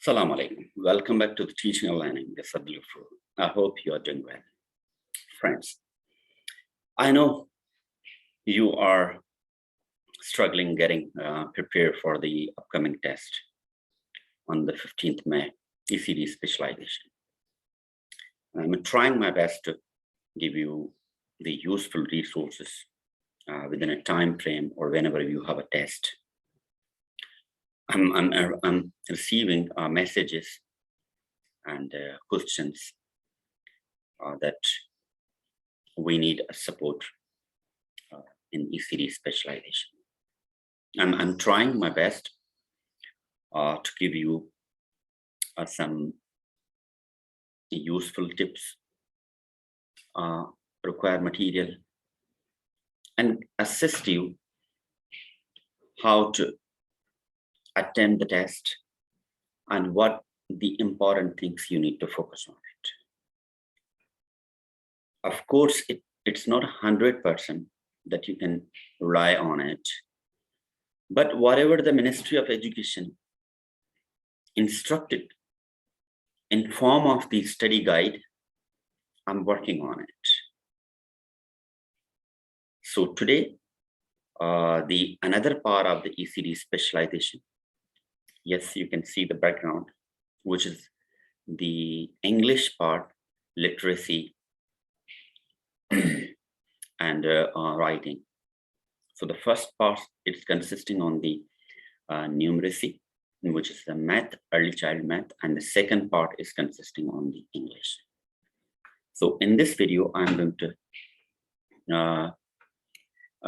Assalamu alaikum. Welcome back to the Teaching and Learning, the Develeopment. I hope you are doing well. Friends, I know you are struggling getting prepared for the upcoming test on the 15th May, ECD Specialization. I'm trying my best to give you the useful resources within a time frame or whenever you have a test. I'm receiving messages and questions that we need a support in ECD Specialization. I'm trying my best to give you some useful tips, required material, and assist you how to attempt the test and what the important things you need to focus on it. Of course, it's not 100% that you can rely on it, but whatever the Ministry of Education instructed in form of the study guide, I'm working on it. So today, the another part of the ECD Specialization, yes, you can see the background, which is the English part, literacy, and writing. So the first part is consisting on the numeracy, which is the math, early child math, and the second part is consisting on the English. So in this video, I'm going to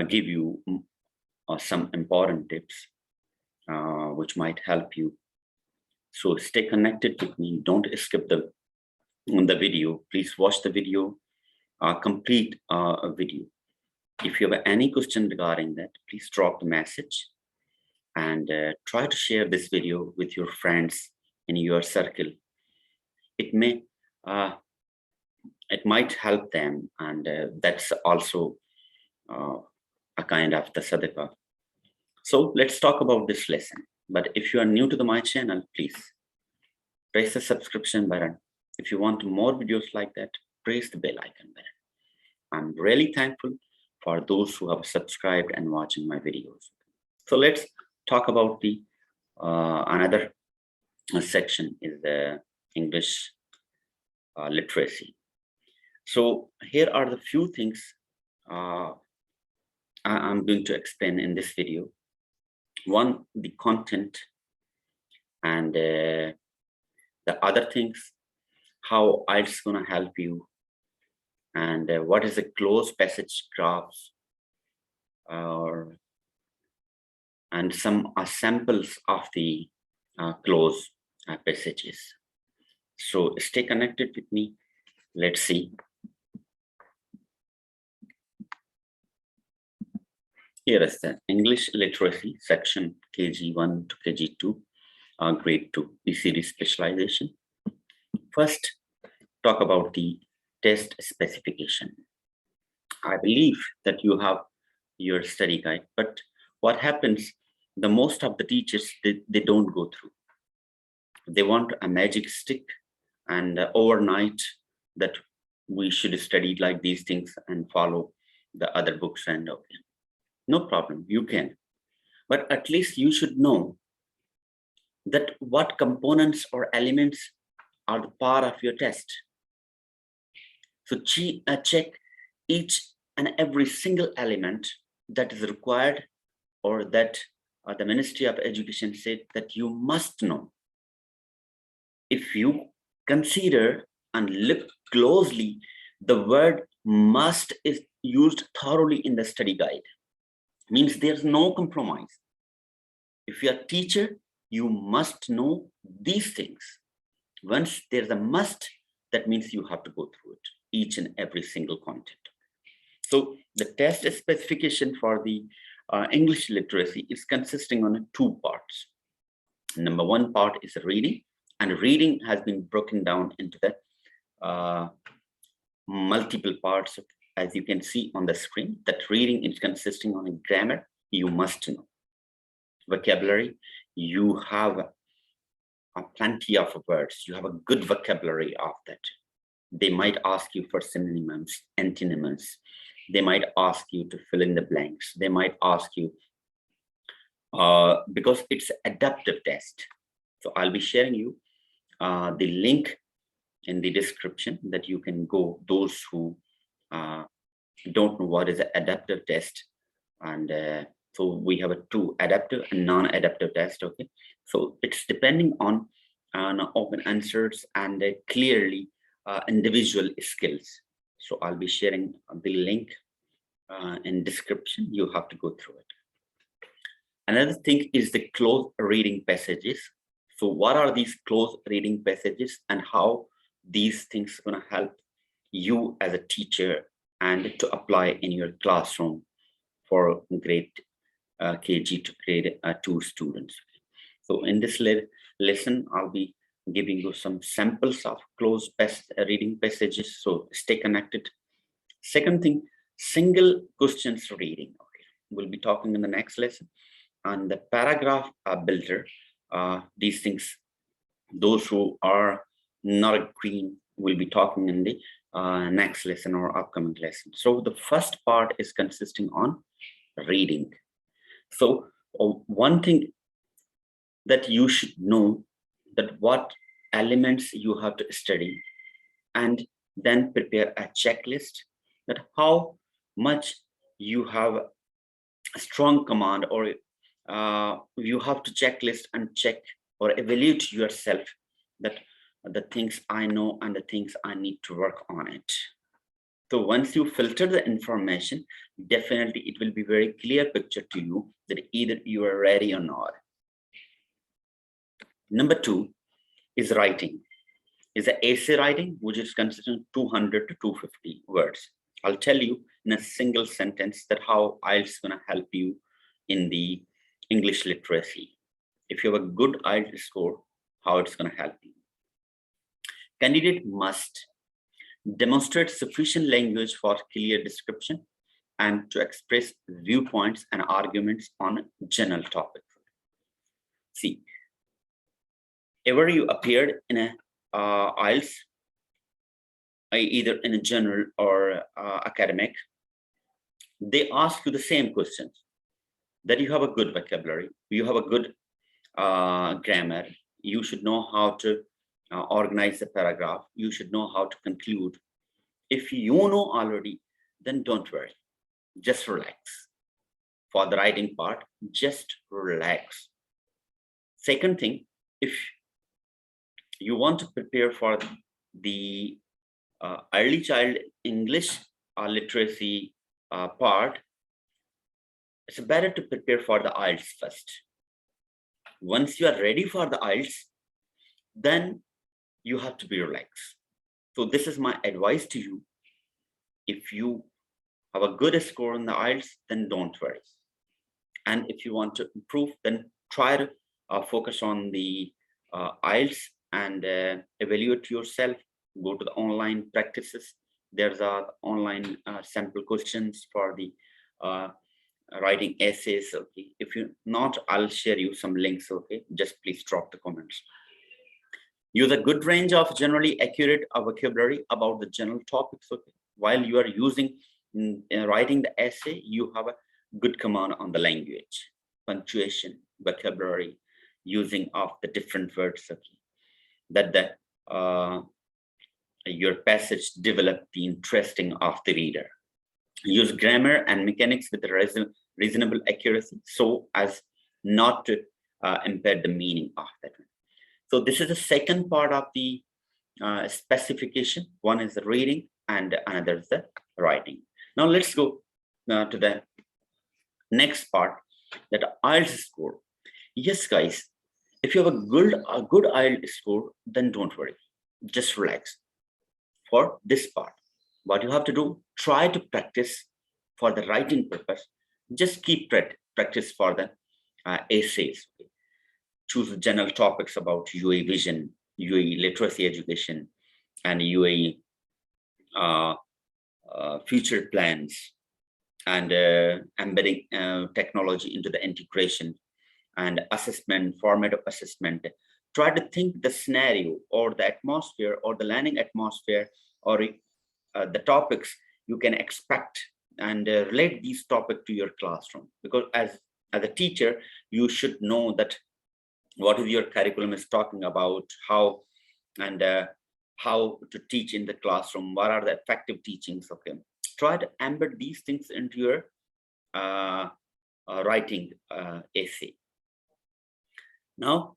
give you some important tips which might help you. So stay connected with me. Don't skip the video. Please watch the video, complete a video. If you have any question regarding that, please drop the message and try to share this video with your friends in your circle. It might help them, and that's also a kind of the sadaqah. So let's talk about this lesson. But if you are new to my channel, please press the subscription button. If you want more videos like that, press the bell icon button. I'm really thankful for those who have subscribed and watching my videos. So let's talk about the another section is the English literacy. So here are the few things I'm going to explain in this video. One, the content, and the other things, how it's going to help you, and what is a close passage graphs, and some samples of the close passages. So stay connected with me. Let's see. Here is the English literacy section, KG1 to KG2, grade 2, ECD Specialization. First, talk about the test specification. I believe that you have your study guide, but what happens, the most of the teachers, they don't go through. They want a magic stick and overnight that we should study like these things and follow the other books, and okay. No problem, you can. But at least you should know that what components or elements are the part of your test. So check each and every single element that is required, or that the Ministry of Education said that you must know. If you consider and look closely, the word must is used thoroughly in the study guide. Means there's no compromise. If you're a teacher, you must know these things. Once there's a must, that means you have to go through it, each and every single content. So the test specification for the English literacy is consisting on two parts. Number one part is reading, and reading has been broken down into the multiple parts. As you can see on the screen, that reading is consisting on a grammar, you must know. Vocabulary, you have plenty of words. You have a good vocabulary of that. They might ask you for synonyms, antonyms. They might ask you to fill in the blanks. They might ask you, because it's adaptive test. So I'll be sharing you the link in the description that you can go, those who don't know what is an adaptive test. And so we have a two, adaptive and non-adaptive test. Okay, so it's depending on open answers and clearly individual skills. So I'll be sharing the link in description. You have to go through it. Another thing is the close reading passages. So what are these close reading passages and how these things are going to help you as a teacher and to apply in your classroom for grade KG to grade 2 students. So in this lesson, I'll be giving you some samples of close reading passages. So stay connected. Second thing, single questions reading. Okay, we'll be talking in the next lesson. And the paragraph builder, these things, those who are not green will be talking in the next lesson or upcoming lesson. So the first part is consisting on reading. So one thing that you should know, that what elements you have to study, and then prepare a checklist that how much you have a strong command, or you have to checklist and check or evaluate yourself that the things I know and the things I need to work on it. So once you filter the information, definitely it will be very clear picture to you that either you are ready or not. Number 2 is writing. Is the essay writing, which is considered 200 to 250 words. I'll tell you in a single sentence that how IELTS is going to help you in the English literacy. If you have a good IELTS score, how it's going to help you. Candidate must demonstrate sufficient language for clear description and to express viewpoints and arguments on general topics. See, ever you appeared in a IELTS, either in a general or academic, they ask you the same questions, that you have a good vocabulary, you have a good grammar, you should know how to organize the paragraph, you should know how to conclude. If you know already, then don't worry, just relax. For the writing part, just relax. Second thing, if you want to prepare for the early child English literacy part, it's better to prepare for the IELTS first. Once you are ready for the IELTS, then you have to be relaxed. So this is my advice to you. If you have a good score in the IELTS, then don't worry. And if you want to improve, then try to focus on the IELTS and evaluate yourself. Go to the online practices. There's online sample questions for the writing essays. Okay, if you not, I'll share you some links. Okay, just please drop the comments. Use a good range of generally accurate vocabulary about the general topics. Okay, while you are using writing the essay, you have a good command on the language, punctuation, vocabulary, using of the different words. Okay, that the your passage develop the interesting of the reader. Use grammar and mechanics with a reasonable accuracy so as not to impair the meaning of that one. So this is the second part of the specification. One is the reading and another is the writing. Now let's go to the next part, that IELTS score. Yes, guys, if you have a good IELTS score, then don't worry, just relax. For this part, what you have to do, try to practice for the writing purpose. Just keep practice for the essays. Okay. Choose general topics about UAE vision, UAE literacy education, and UAE future plans, and embedding technology into the integration, and assessment, format of assessment, try to think the scenario or the atmosphere or the learning atmosphere or the topics you can expect, and relate these topics to your classroom. Because as a teacher, you should know that what is your curriculum is talking about, how and how to teach in the classroom, what are the effective teachings. Okay, try to embed these things into your writing essay. Now,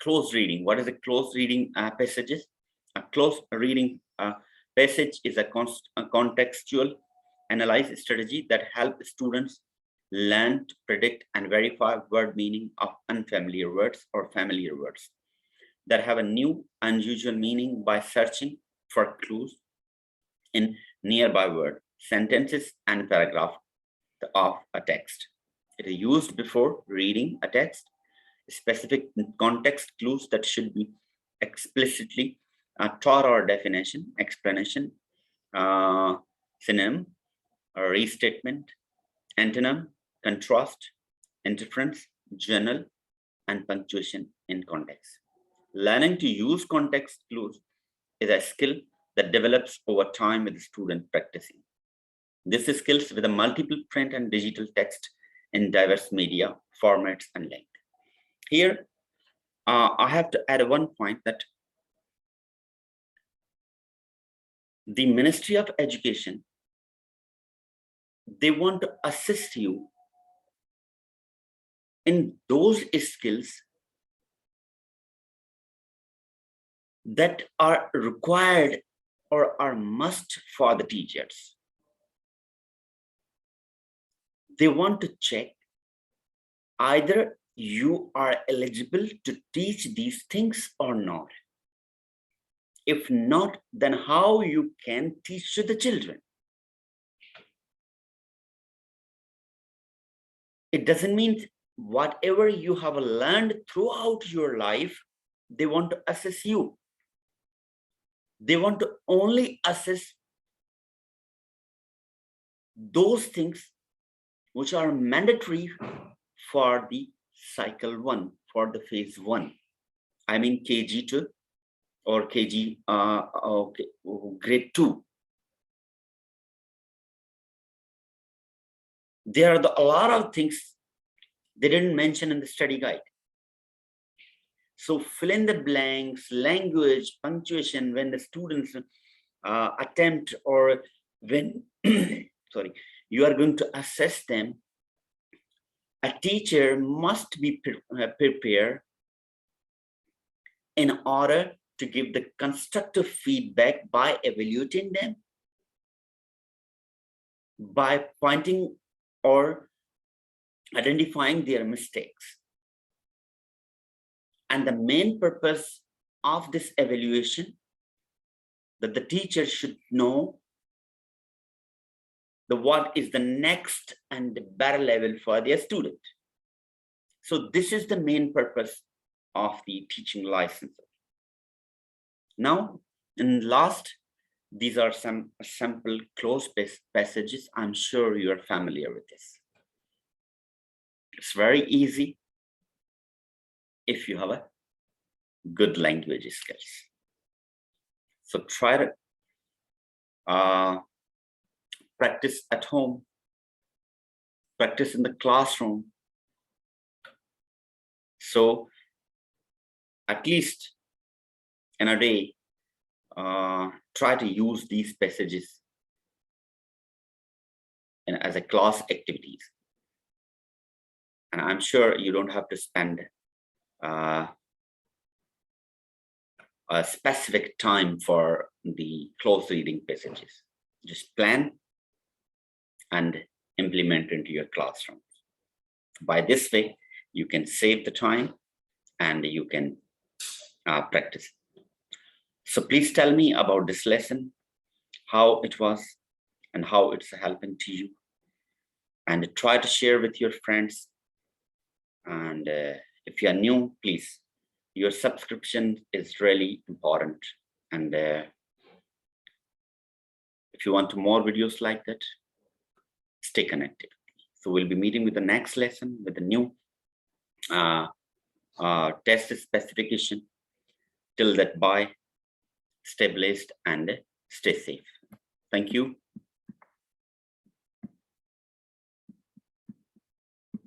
close reading. What is a close reading passages? A close reading passage is a contextual analysis strategy that helps students learn to predict and verify word meaning of unfamiliar words or familiar words that have a new, unusual meaning by searching for clues in nearby word, sentences, and paragraph of a text. It is used before reading a text. Specific context clues that should be explicitly taught or definition, explanation, synonym, restatement, antonym, contrast, interference, journal, and punctuation in context. Learning to use context clues is a skill that develops over time with the student practicing. This is skills with a multiple print and digital text in diverse media, formats, and length. Here, I have to add one point that the Ministry of Education, they want to assist you in those skills that are required or are must for the teachers. They want to check either you are eligible to teach these things or not. If not, then how you can teach to the children. It doesn't mean whatever you have learned throughout your life, they want to assess you. They want to only assess those things which are mandatory for the cycle 1, for the phase 1. I mean KG2 or KG grade 2. There are a lot of things they didn't mention in the study guide. So fill in the blanks, language, punctuation, when the students attempt or when, sorry, you are going to assess them, a teacher must be prepared in order to give the constructive feedback by evaluating them, by pointing or identifying their mistakes. And the main purpose of this evaluation, that the teacher should know what is the next and the better level for their student. So this is the main purpose of the teaching license. Now, in last, these are some sample close passages. I'm sure you are familiar with this. It's very easy if you have a good language skills. So try to practice at home, practice in the classroom. So at least in a day, try to use these passages as a class activities. And I'm sure you don't have to spend a specific time for the close reading passages. Just plan and implement into your classroom. By this way, you can save the time and you can practice. So please tell me about this lesson, how it was and how it's helping to you. And try to share with your friends. And if you are new, please, your subscription is really important. And if you want more videos like that, stay connected. So we'll be meeting with the next lesson with a new test specification. Till that, bye, stay blessed and stay safe. Thank you.